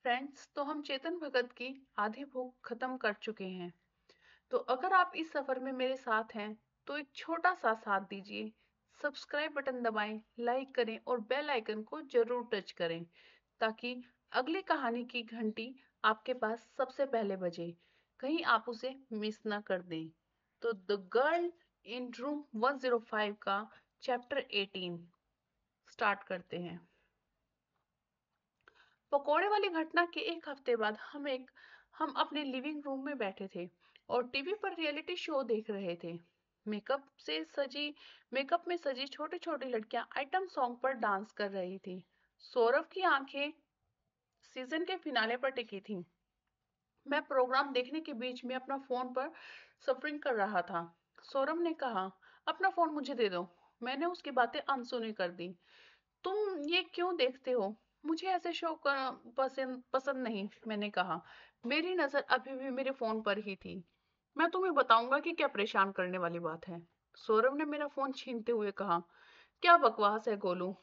Friends, तो हम चेतन भगत की आधी भूख खत्म कर चुके हैं। तो अगर आप इस सफर में मेरे साथ हैं तो एक छोटा सा साथ दीजिए। सब्सक्राइब बटन दबाएं, लाइक करें और बेल आइकन को जरूर टच करें ताकि अगली कहानी की घंटी आपके पास सबसे पहले बजे, कहीं आप उसे मिस ना कर दें। तो द गर्ल इन रूम 105 का चैप्टर 18 स्टार्ट करते हैं। पकोड़े वाली घटना के एक हफ्ते बाद हम अपने लिविंग रूम में बैठे थे और टीवी पर रियलिटी शो देख रहे थे। मेकअप से सजी मेकअप में सजी छोटी छोटी लड़कियां आइटम सॉन्ग पर डांस कर रही थी। सौरभ की आंखें सीजन के फिनाले पर टिकी थी। मैं प्रोग्राम देखने के बीच में अपना फोन पर सफरिंग कर रहा था। सौरभ ने कहा, अपना फोन मुझे दे दो। मैंने उसकी बातें अनसुनी कर दी। तुम ये क्यों देखते हो? मुझे ऐसे शो पसंद पसंद नहीं, मैंने कहा। मेरी नजर अभी भी मेरे फोन पर ही थी। मैं तुम्हें बताऊंगा कि क्या परेशान करने वाली बात है। सौरभ ने मेरा फोन छीनते हुए कहा। क्या बकवास है गोलू,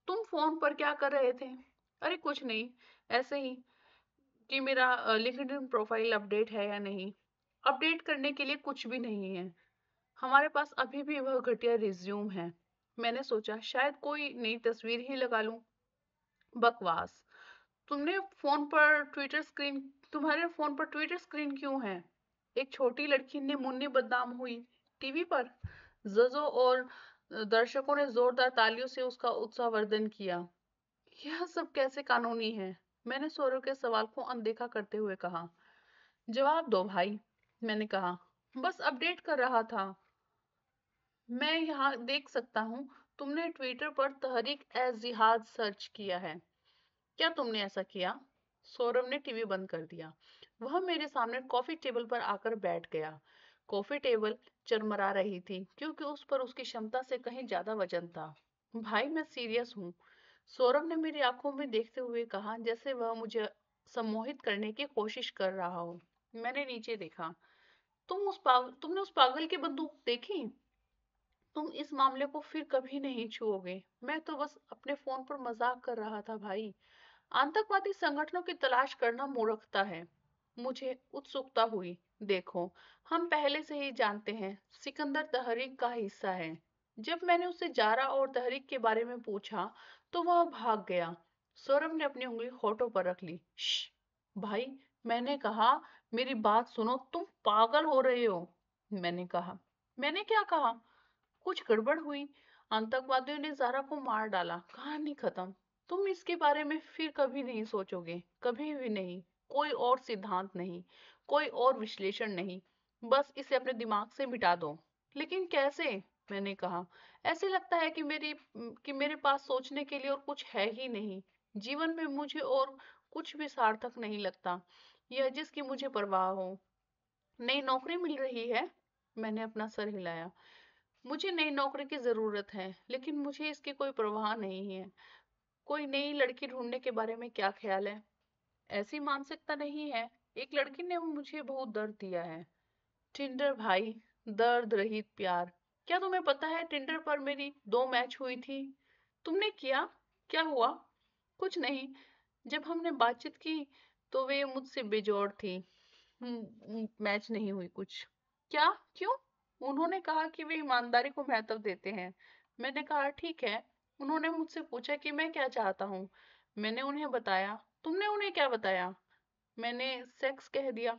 तुम फोन पर क्या कर रहे थे? अरे कुछ नहीं, ऐसे ही कि मेरा लिंक्डइन प्रोफाइल अपडेट है या नहीं। अपडेट करने के लिए कुछ भी नहीं है। हमारे पास अभी भी वह घटिया रिज्यूम है। मैंने सोचा शायद कोई नई तस्वीर ही लगा लूं। बकवास। तुमने फोन पर ट्विटर स्क्रीन तुम्हारे फोन पर ट्विटर स्क्रीन क्यों है? एक छोटी लड़की ने मुन्नी बदनाम हुई टीवी पर। जजों और दर्शकों ने जोरदार तालियों से उसका उत्साहवर्धन किया। यह सब कैसे कानूनी है? मैंने सौरव के सवाल को अनदेखा करते हुए कहा। जवाब दो भाई, मैंने कहा। बस अपडेट कर रहा था। मैं यहाँ देख सकता हूँ तुमने ट्विटर पर तहरीक ए जिहाद सर्च किया है। क्या तुमने ऐसा किया? सौरभ ने टीवी बंद कर दिया। वह मेरे सामने कॉफी टेबल पर आकर बैठ गया। कॉफी टेबल चरमरा रही थी क्योंकि उस पर उसकी क्षमता से कहीं ज्यादा वजन था। भाई मैं सीरियस हूँ, सौरभ ने मेरी आंखों में देखते हुए कहा, जैसे वह मुझे सम्मोहित करने की कोशिश कर रहा हो। मैंने नीचे देखा। तुमने उस पागल की बंदूक देखी? तुम इस मामले को फिर कभी नहीं छुओगे। मैं तो बस अपने फोन पर मजाक कर रहा था भाई। आतंकवादी संगठनों की तलाश करना मूर्खता है। मुझे उत्सुकता हुई। देखो, हम पहले से ही जानते हैं सिकंदर तहरीक का हिस्सा है। जब मैंने उससे जारा और तहरीक के बारे में पूछा तो वह भाग गया। सौरभ ने अपनी उंगली होठों पर रख ली। श्श, भाई, मैंने कहा, मेरी बात सुनो, तुम पागल हो रहे हो। मैंने कहा। मैंने क्या कहा? कुछ गड़बड़ हुई। आतंकवादियों ने जारा को मार डाला, कहानी खत्म। तुम इसके बारे में फिर कभी नहीं सोचोगे, कभी भी नहीं। कोई और सिद्धांत नहीं, कोई और विश्लेषण नहीं। बस इसे अपने दिमाग से मिटा दो। लेकिन कैसे? मैंने कहा। ऐसे लगता है कि मेरे पास सोचने के लिए और कुछ है ही नहीं। जीवन में मुझे और कुछ भी सार्थक नहीं लगता, यह जिसकी मुझे परवाह हो। नई नौकरी मिल रही है? मैंने अपना सर हिलाया। मुझे नई नौकरी की जरूरत है, लेकिन मुझे इसकी कोई परवाह नहीं है। कोई नई लड़की ढूंढने के बारे में क्या ख्याल है? ऐसी मानसिकता नहीं है। एक लड़की ने मुझे बहुत दर्द दिया है। टिंडर भाई, दर्द रहित प्यार। क्या तुम्हें पता है टिंडर पर मेरी 2 मैच हुई थी? तुमने किया? क्या हुआ? कुछ नहीं। जब हमने बातचीत की तो वे मुझसे बेजोड़ थी। मैच नहीं हुई कुछ। क्या? क्यों? उन्होंने कहा कि वे ईमानदारी को महत्व देते हैं। मैंने कहा ठीक है। उन्होंने मुझसे पूछा कि मैं क्या चाहता हूँ। मैंने उन्हें बताया। तुमने उन्हें क्या बताया? मैंने सेक्स कह दिया,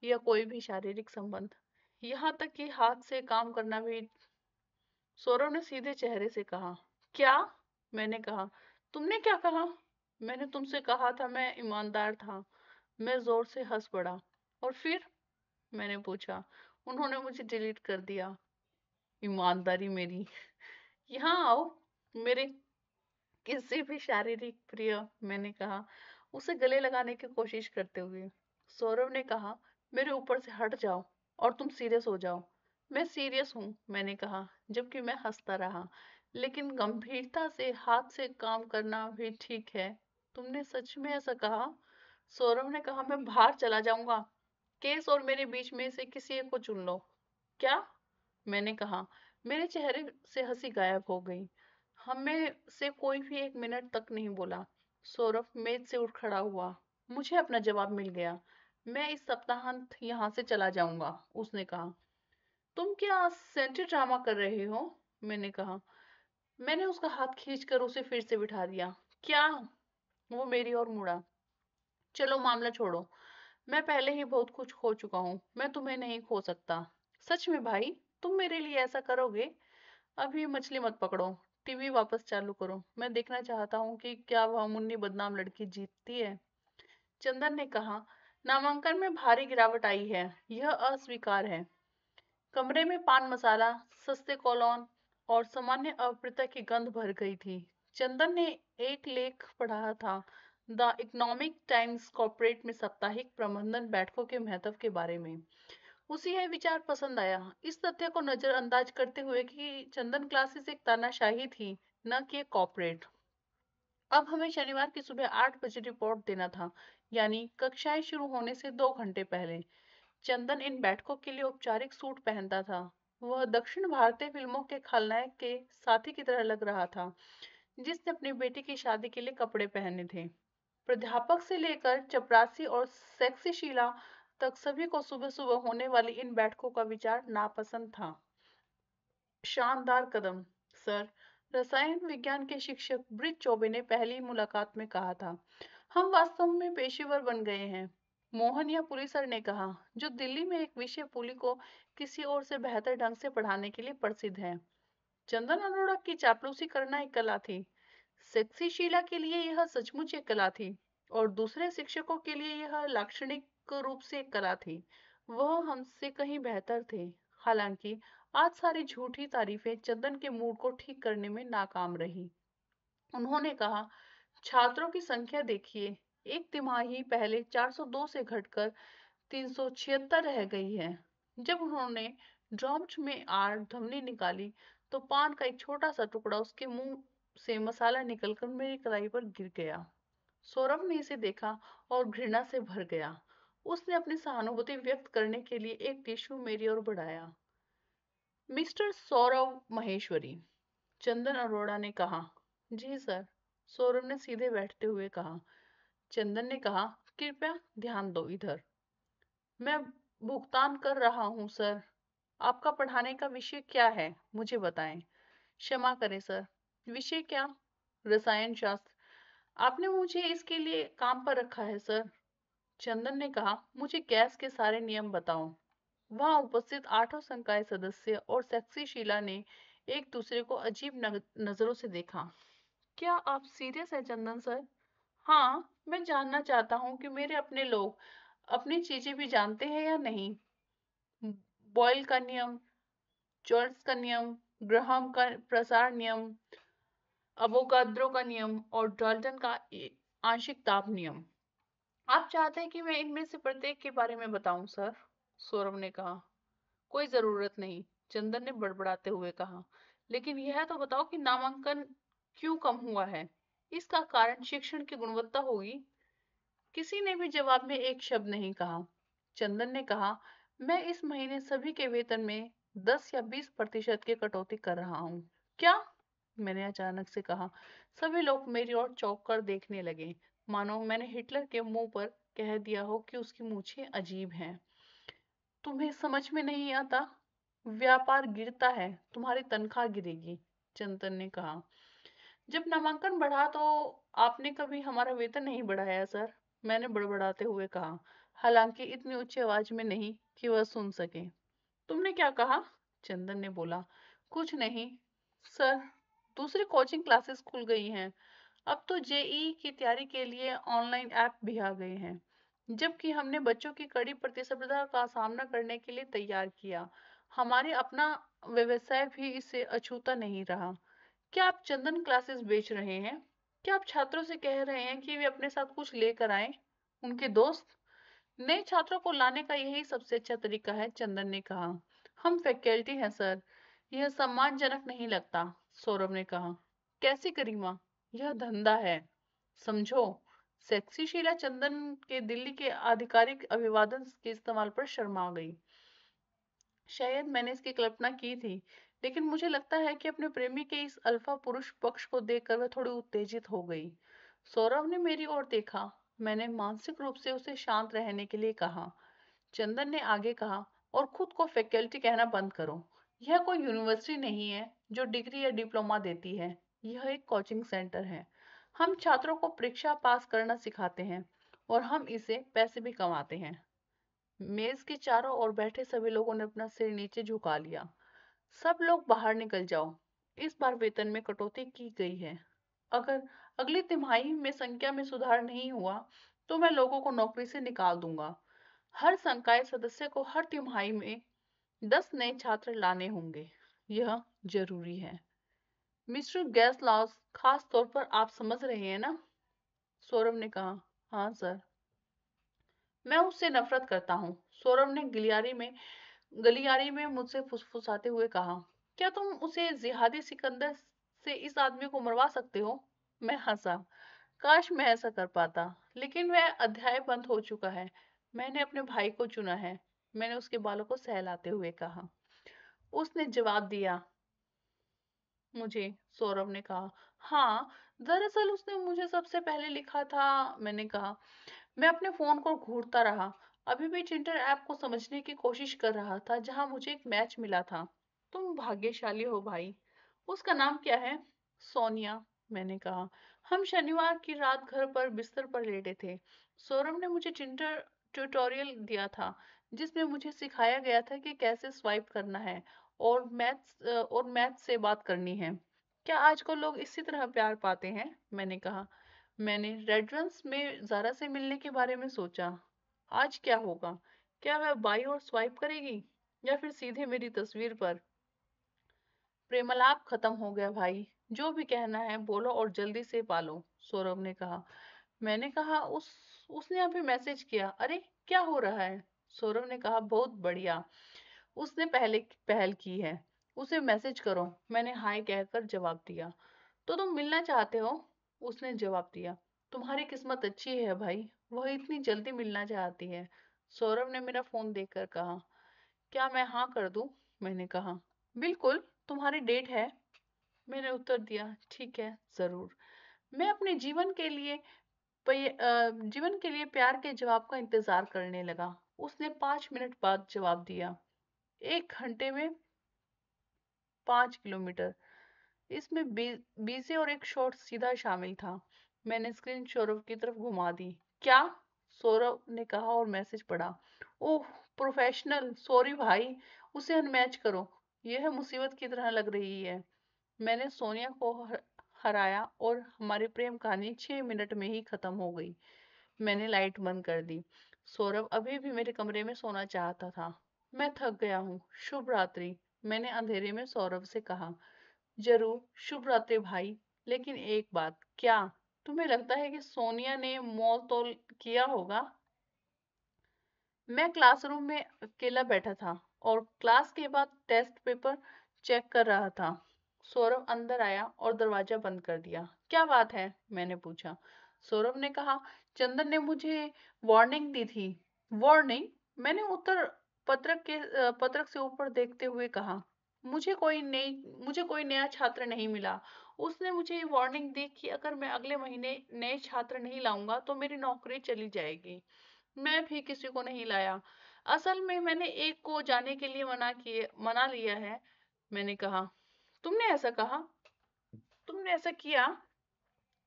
या कोई भी शारीरिक संबंध, यहाँ तक कि हाथ से काम करना भी। सौरव ने सीधे चेहरे से कहा। क्या? मैंने कहा। तुमने क्या कहा? मैंने तुमसे कहा था मैं ईमानदार था। मैं जोर से हंस पड़ा। और फिर? मैंने पूछा। उन्होंने मुझे डिलीट कर दिया। ईमानदारी मेरी। यहाँ आओ, मेरे किसी भी शारीरिक प्रिय, मैंने कहा, उसे गले लगाने की कोशिश करते हुए। सौरभ ने कहा, मेरे ऊपर से हट जाओ और तुम सीरियस हो जाओ। मैं सीरियस हूँ, मैंने कहा, जबकि मैं हंसता रहा। लेकिन गंभीरता से हाथ से काम करना भी ठीक है। तुमने सच में ऐसा कहा? सौरभ ने कहा, मैं बाहर चला जाऊंगा। केस और मेरे बीच में से किसी एक को चुन लो। क्या? मैंने कहा। मेरे चेहरे से हंसी गायब हो गई। हम में से कोई भी 1 मिनट तक नहीं बोला। सौरभ मेज से उठ खड़ा हुआ। मुझे अपना जवाब मिल गया। मैं इस सप्ताहांत यहाँ से चला जाऊंगा, उसने कहा। तुम क्या सेंट्री ड्रामा कर रहे हो? मैंने कहा। मैंने उसका हाथ खींचकर उसे फिर से बिठा दिया। क्या? वो मेरी ओर मुड़ा। चलो मामला छोड़ो। मैं पहले ही बहुत कुछ खो चुका हूँ, मैं तुम्हें नहीं खो सकता। सच में भाई, तुम मेरे लिए ऐसा करोगे? अभी मछली मत पकड़ो, टीवी वापस चालू करो। मैं देखना चाहता हूँ कि क्या वह मुन्नी बदनाम लड़की जीतती है। चंदन ने कहा, नामांकन में भारी गिरावट आई है, यह अस्वीकार है। कमरे में पान मसाला, सस्ते कॉलोन और सामान्य अप्रियता की गंध भर गई थी। चंदन ने एक लेख पढ़ा था, द इकोनॉमिक टाइम्स कॉर्पोरेट में साप्ताहिक प्रबंधन बैठकों के महत्व के बारे में। उसे यह विचार पसंद आया, इस तथ्य को नजरअंदाज करते हुए कि चंदन क्लासेस एक तानाशाही थी, न कि एक कॉर्पोरेट। अब हमें शनिवार की सुबह 8 बजे रिपोर्ट देना था, यानी कक्षाएं शुरू होने से 2 घंटे पहले। चंदन इन बैठकों के लिए औपचारिक सूट पहनता था। वह दक्षिण भारतीय फिल्मों के खलनायक के साथी की तरह लग रहा था, जिसने अपनी बेटी की शादी के लिए कपड़े पहने थे। प्राध्यापक से लेकर चपरासी और सेक्सी शीला तक सभी को सुबह सुबह होने वाली इन बैठकों का विचार नापसंद था। शानदार कदम, सर, रसायन विज्ञान के शिक्षक ब्रिज चौबे ने पहली मुलाकात में कहा था। हम वास्तव में पेशेवर बन गए हैं। मोहन या पुली सर ने कहा, जो दिल्ली में एक विषय पुली को किसी और से बेहतर ढंग से पढ़ाने के लिए प्रसिद्ध है। चंदन अरोड़ा की चापलूसी करना एक कला थी। सेक्सी शीला के लिए यह सचमुच एक कला थी, और दूसरे शिक्षकों के लिए यह लाक्षणिक रूप से एक कला थी। वह हमसे कहीं बेहतर थे। हालांकि आज सारी झूठी तारीफें चंदन के मूड को ठीक करने में नाकाम रही। उन्होंने कहा, छात्रों की संख्या देखिए, एक तिमाही पहले 402 से घटकर 376 रह गई है। जब उन्होंने ड्रॉप्ड में आर धमनी निकाली, तो पान का एक छोटा सा टुकड़ा उसके मुंह से मसाला निकलकर मेरी कलाई पर गिर गया। सौरभ ने इसे देखा और घृणा से भर गया। उसने अपनी सहानुभूति व्यक्त करने के लिए एक टिश्यू मेरी ओर बढ़ाया। मिस्टर सौरभ महेश्वरी, चंदन अरोड़ा ने कहा। जी सर, सौरभ ने सीधे बैठते हुए कहा। चंदन ने कहा, कृपया ध्यान दो इधर। मैं भुगतान कर रहा हूँ सर। आपका पढ़ाने का विषय क्या है, मुझे बताएं। क्षमा करें सर। विषय क्या? रसायन शास्त्र। आपने मुझे इसके लिए काम पर रखा है सर। चंदन ने कहा, मुझे गैस के सारे नियम बताओ। वहां उपस्थित 8 संकाय सदस्य और सेक्सी शीला ने एक दूसरे को अजीब नजरों से देखा। क्या आप सीरियस हैं चंदन सर? हाँ, मैं जानना चाहता हूँ कि मेरे अपने लोग अपनी चीजें भी जानते हैं या नहीं। बॉयल का नियम, चॉर्ट्स का नियम, ग्राहम का प्रसार नियम, अवोगाद्रो का नियम और डाल्टन का आंशिक दाब नियम। आप चाहते हैं कि मैं इनमें से प्रत्येक के बारे में बताऊं सर? सौरभ ने कहा। कोई जरूरत नहीं, चंदन ने बड़बड़ाते हुए कहा। लेकिन यह तो बताओ कि नामांकन क्यों कम हुआ है? इसका कारण शिक्षण की गुणवत्ता होगी। किसी ने भी जवाब में एक शब्द नहीं कहा। चंदन ने कहा, मैं इस महीने सभी के वेतन में 10 या 20% की कटौती कर रहा हूँ। क्या? मैंने अचानक से कहा। सभी लोग मेरी ओर चौंक कर देखने लगे, मानो मैंने हिटलर के मुंह पर कह दिया हो कि उसकी मूछें अजीब हैं। तुम्हें समझ में नहीं आता? व्यापार गिरता है, तुम्हारी तनख्वाह गिरेगी, चंदन ने कहा। जब नामांकन बढ़ा तो आपने कभी हमारा वेतन नहीं बढ़ाया सर, मैंने बड़बड़ाते हुए कहा, हालांकि इतनी ऊंची आवाज में नहीं कि वह सुन सके। तुमने क्या कहा? चंदन ने बोला। कुछ नहीं सर, दूसरी कोचिंग क्लासेस खुल गई हैं। अब तो जेईई की तैयारी के लिए ऑनलाइन ऐप भी आ गए हैं, जबकि हमने बच्चों की कड़ी प्रतिस्पर्धा का सामना करने के लिए तैयार किया। हमारे अपना व्यवसाय भी इससे अछूता नहीं रहा। क्या आप चंदन क्लासेस बेच रहे हैं? क्या आप छात्रों से कह रहे हैं कि वे अपने साथ कुछ लेकर आए? उनके दोस्त? नए छात्रों को लाने का यही सबसे अच्छा तरीका है, चंदन ने कहा। हम फैकल्टी हैं सर, यह सम्मानजनक नहीं लगता, सौरभ ने कहा। कैसी गरिमा? यह धंधा है, समझो। सेक्सी शीला चंदन के दिल्ली के आधिकारिक अभिवादन के इस्तेमाल पर शर्मा गई। शायद मैंने इसकी कल्पना की थी, लेकिन मुझे लगता है कि अपने प्रेमी के इस अल्फा पुरुष पक्ष को देखकर वह थोड़ी उत्तेजित हो गई। सौरभ ने मेरी ओर देखा। मैंने मानसिक रूप से उसे शांत रहने के लिए कहा। चंदन ने आगे कहा, और खुद को फैकल्टी कहना बंद करो। यह कोई यूनिवर्सिटी नहीं है जो डिग्री या डिप्लोमा देती है। यह एक कोचिंग सेंटर है। हम छात्रों को परीक्षा पास करना सिखाते हैं और हम इसे पैसे भी कमाते हैं। मेज के चारों ओर बैठे सभी लोगों ने अपना सिर नीचे झुका लिया। सब लोग बाहर निकल जाओ। इस बार वेतन में कटौती की गई है। अगर अगली तिमाही में संख्या में सुधार नहीं हुआ तो मैं लोगों को नौकरी से निकाल दूंगा। हर संकाय सदस्य को हर तिमाही में 10 नए छात्र लाने होंगे। यह जरूरी है। मिस्टर गैसलाउस, खास तौर पर आप समझ रहे हैं ना? सौरभ ने कहा। हाँ सर। मैं उससे नफरत करता हूँ, सौरभ ने गलियारी में मुझसे फुसफुसाते हुए कहा। क्या तुम उसे जिहादी सिकंदर से इस आदमी को मरवा सकते हो? मैं हंसा। काश मैं ऐसा कर पाता, लेकिन वह अध्याय बंद हो चुका है। मैंने अपने भाई को चुना है। मैंने उसके बालों को सहलाते हुए कहा। उसने जवाब दिया मुझे, सौरभ ने कहा। हाँ, दरअसल उसने मुझे सबसे पहले लिखा था, मैंने कहा। मैं अपने फोन को घूरता रहा, अभी भी टिंडर ऐप को समझने की कोशिश कर रहा था जहां मुझे एक मैच मिला था। तुम भाग्यशाली हो भाई। उसका नाम क्या है? सोनिया, मैंने कहा। हम शनिवार की रात घर पर बिस्तर पर लेटे थे। सौरभ ने मुझे टिंडर ट्यूटोरियल दिया था जिसमें मुझे सिखाया गया था कि कैसे स्वाइप करना है और मैथ से बात करनी है। क्या आजकल लोग इसी तरह प्यार पाते हैं? मैंने कहा। मैंने रेडरंस में ज़ारा से मिलने के बारे में सोचा। आज क्या होगा? क्या वह बाई और स्वाइप करेगी या फिर सीधे मेरी तस्वीर पर? प्रेमलाप खत्म हो गया भाई। जो भी कहना है बोलो और जल्दी से पालो, सौरभ ने कहा। मैंने कहा, उसने अभी मैसेज किया। अरे क्या हो रहा है? सौरभ ने कहा, बहुत बढ़िया। उसने पहले पहल की है। उसे मैसेज करो। मैंने हाय कहकर जवाब दिया। तो तुम मिलना चाहते हो? उसने जवाब दिया। तुम्हारी किस्मत अच्छी है भाई, वह इतनी जल्दी मिलना चाहती है। सौरभ ने मेरा फोन देखकर कहा। क्या मैं हाँ कर दूं? मैंने कहा। बिल्कुल, तुम्हारी डेट है। मैंने उत्तर दिया, ठीक है, जरूर। मैं अपने जीवन के लिए प्यार के जवाब का इंतजार करने लगा। उसने 5 मिनट बाद जवाब दिया। 1 घंटे में 5 किलोमीटर। इसमें बीजे और एक शॉट सीधा शामिल था। मैंने स्क्रीन सौरभ की तरफ घुमा दी। क्या? सौरभ ने कहा और मैसेज पढ़ा। ओह, प्रोफेशनल, सॉरी भाई, उसे अनमैच करो। यह मुसीबत की तरह लग रही है। मैंने सोनिया को हराया और हमारी प्रेम कहानी 6 मिनट में ही खत्म हो गई। मैंने लाइट बंद कर दी। सौरभ अभी भी मेरे कमरे में सोना चाहता था। मैं थक गया हूँ, शुभ रात्रि, मैंने अंधेरे में सौरभ से कहा। जरूर, शुभ रात्रि भाई। लेकिन एक बात, क्या तुम्हें लगता है कि सोनिया ने मोल तोल किया होगा? मैं क्लासरूम में अकेला बैठा था और क्लास के बाद टेस्ट पेपर चेक कर रहा था। सौरभ अंदर आया और दरवाजा बंद कर दिया। क्या बात है? मैंने पूछा। सौरभ ने कहा, चंदन ने मुझे वार्निंग दी थी। वार्निंग? मैंने उत्तर पत्रक से ऊपर देखते हुए कहा। मुझे कोई नया छात्र नहीं मिला। उसने मुझे ये वार्निंग दी कि अगर मैं अगले महीने नए छात्र नहीं लाऊंगा तो मेरी नौकरी चली जाएगी। मैं भी किसी को नहीं लाया। असल में मैंने एक को जाने के लिए मना लिया है। मैंने कहा। तुमने ऐसा कहा? तुमने ऐसा किया?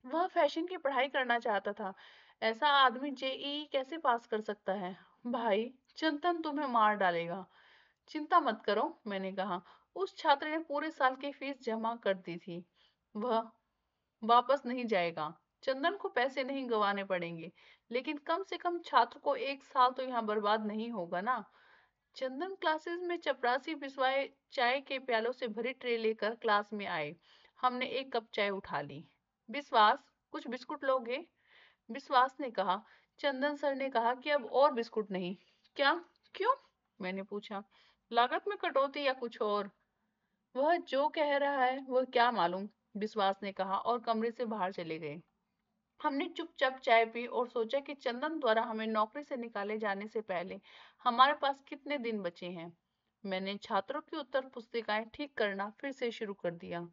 वह फैशन की पढ़ाई करना चाहता था। ऐसा आदमी जेईई कैसे पास कर सकता है? भाई, चिंतन तुम्हें मार डालेगा। चिंता मत करो, मैंने कहा। उस छात्र ने पूरे साल की फीस जमा कर दी थी। वह वापस नहीं जाएगा। चंदन को पैसे नहीं गंवाने पड़ेंगे, लेकिन कम से कम छात्र को 1 साल तो यहाँ बर्बाद नहीं होगा ना। चंदन क्लासेस में चपरासी बिस्वाए चाय के प्यालों से भरी ट्रे लेकर क्लास में आए। हमने एक कप चाय उठा ली। विश्वास, कुछ बिस्कुट लोगे? विश्वास ने कहा। चंदन सर ने कहा कि अब और बिस्कुट नहीं। क्या? क्यों? मैंने पूछा। लागत में कटौती या कुछ और? वह जो कह रहा है वह क्या मालूम, विश्वास ने कहा और कमरे से बाहर चले गए। हमने चुपचाप चाय पी और सोचा कि चंदन द्वारा हमें नौकरी से निकाले जाने से पहले हमारे पास कितने दिन बचे हैं। मैंने छात्रों की उत्तर पुस्तिकाएं ठीक करना फिर से शुरू कर दिया।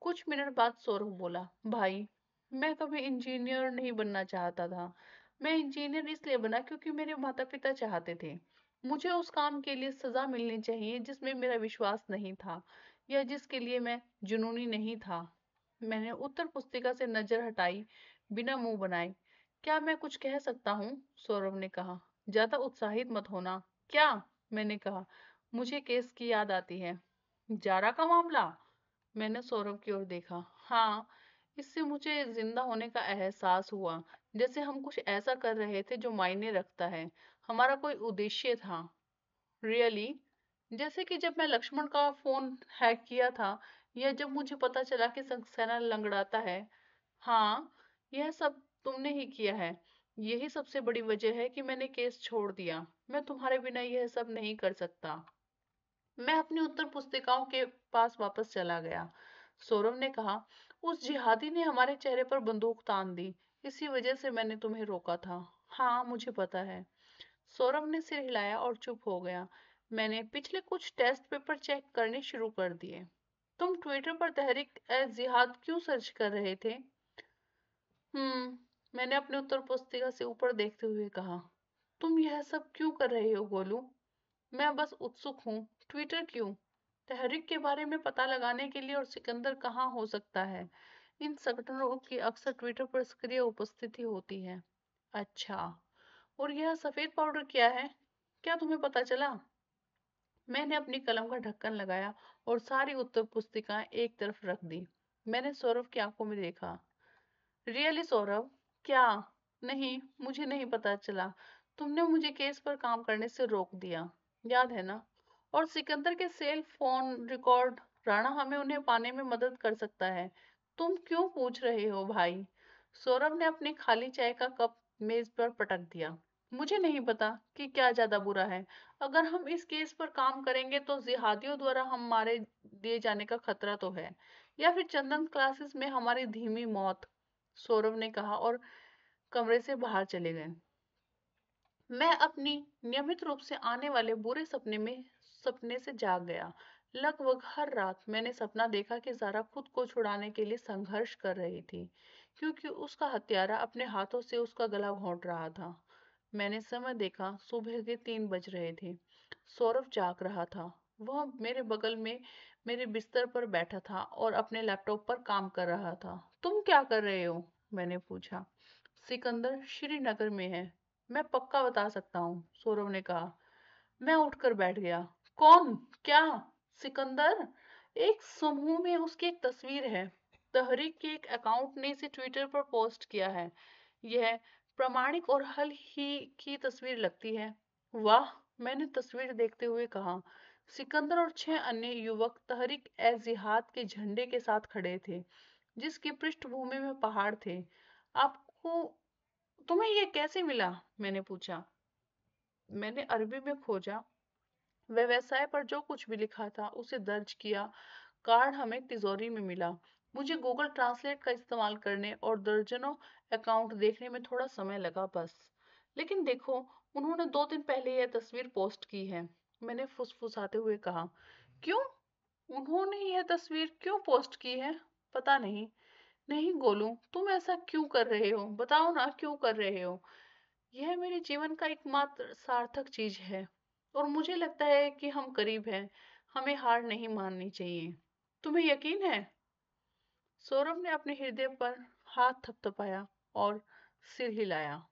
कुछ मिनट बाद सौरभ बोला, भाई, मैं कभी इंजीनियर नहीं बनना चाहता था। मैं इंजीनियर इसलिए बना क्योंकि मेरे माता-पिता चाहते थे। मुझे उस काम के लिए सज़ा मिलनी चाहिए जिसमें मेरा विश्वास नहीं था या जिसके लिए मैं जुनूनी नहीं था। मैंने उत्तर पुस्तिका से नज़र हटाई, बिना मुंह बनाए। क्या मैं कुछ कह सकता हूँ? सौरभ ने कहा। ज़्यादा उत्साहित मत होना। क्या? मैंने कहा। मुझे केस की याद आती है। जारा का मामला? मैंने सौरभ की ओर देखा। हाँ, इससे मुझे जिंदा होने का एहसास हुआ, जैसे हम कुछ ऐसा कर रहे थे जो मायने रखता है। हमारा कोई उद्देश्य था। रियली? जैसे कि जब मैं लक्ष्मण का फोन हैक किया था, या जब मुझे पता चला कि सक्सेना लंगड़ाता है। हाँ, यह सब तुमने ही किया है। यही सबसे बड़ी वजह है कि मैंने केस छोड़ दिया। मैं तुम्हारे बिना यह सब नहीं कर सकता। मैं अपनी उत्तर पुस्तिकाओं के पास वापस चला गया। सौरभ ने कहा, उस जिहादी ने हमारे चेहरे पर बंदूक तान दी। इसी वजह से मैंने तुम्हें रोका था। हाँ, मुझे पता है। सौरभ ने सिर हिलाया और चुप हो गया। मैंने पिछले कुछ टेस्ट पेपर चेक करने शुरू कर दिए। तुम ट्विटर पर तहरीक ए जिहाद क्यों सर्च कर रहे थे? मैंने अपने उत्तर पुस्तिका से ऊपर देखते हुए कहा। तुम यह सब क्यों कर रहे हो गोलू? मैं बस उत्सुक हूँ। ट्विटर क्यों? तहरीक के बारे में पता लगाने के लिए, और सिकंदर कहाँ हो सकता है। इन संगठनों की अक्सर ट्विटर पर सक्रिय उपस्थिति होती है। अच्छा, और यह सफेद पाउडर क्या है? क्या तुम्हें पता चला? मैंने अपनी कलम का ढक्कन लगाया और सारी उत्तर पुस्तिकाएं एक तरफ रख दी। मैंने सौरभ की आंखों में देखा। रियली सौरभ? क्या? नहीं, मुझे नहीं पता चला। तुमने मुझे केस पर काम करने से रोक दिया, याद है ना? और सिकंदर के सेल फोन रिकॉर्ड, राणा हमें उन्हें पाने में मदद कर सकता है। तुम क्यों पूछ रहे हो भाई? सौरभ ने अपनी खाली चाय का कप मेज पर पटक दिया। मुझे नहीं पता कि क्या ज्यादा बुरा है। अगर हम इस केस पर काम करेंगे तो जिहादियों द्वारा हम मारे दिए जाने का खतरा तो है, या फिर चंदन क्लासेस में हमारी धीमी मौत। सौरभ ने कहा और कमरे से बाहर चले गए। मैं अपनी नियमित रूप से आने वाले बुरे सपने से जाग गया। लगभग हर रात मैंने सपना देखा कि ज़ारा खुद को छुड़ाने के लिए संघर्ष कर रही थी, क्योंकि उसका हत्यारा अपने हाथों से उसका गला घोंट रहा था। मैंने समय देखा, सुबह के 3 बज रहे थे। सौरभ जाग रहा था। वह मेरे बगल में मेरे बिस्तर पर बैठा था और अपने लैपटॉप पर काम कर रहा था। तुम क्या कर रहे हो? मैंने पूछा। सिकंदर श्रीनगर में है। मैं पक्का बता सकता हूँ, सौरभ ने कहा। मैं उठकर बैठ गया। कौन? क्या? सिकंदर? एक समूह में उसकी एक तस्वीर है। तहरीक के एक अकाउंट ने इसे ट्विटर पर पोस्ट किया है। यह प्रामाणिक और हल ही की तस्वीर लगती है। वाह, मैंने तस्वीर देखते हुए कहा। सिकंदर और 6 अन्य युवक तहरीक ए जिहाद के झंडे के साथ खड़े थे, जिसकी पृष्ठभूमि में पहाड़ थे। आपको तुम्हें ये कैसे मिला? मैंने पूछा। मैंने अरबी में खोजा, व्यवसाय पर जो कुछ भी लिखा था उसे दर्ज किया। कार्ड हमें तिजोरी में मिला। मुझे गूगल ट्रांसलेट का इस्तेमाल करने और दर्जनों अकाउंट देखने में थोड़ा समय लगा बस। लेकिन देखो, उन्होंने 2 दिन पहले यह तस्वीर पोस्ट की है। मैंने फुसफुसाते हुए कहा। क्यों? उन्होंने यह तस्वीर क्यों पोस्ट की है? पता नहीं। नहीं गोलू, तुम ऐसा क्यों कर रहे हो? बताओ ना, क्यों कर रहे हो? यह मेरे जीवन का एकमात्र सार्थक चीज है, और मुझे लगता है कि हम करीब हैं। हमें हार नहीं माननी चाहिए। तुम्हें यकीन है? सौरभ ने अपने हृदय पर हाथ थपथपाया और सिर हिलाया।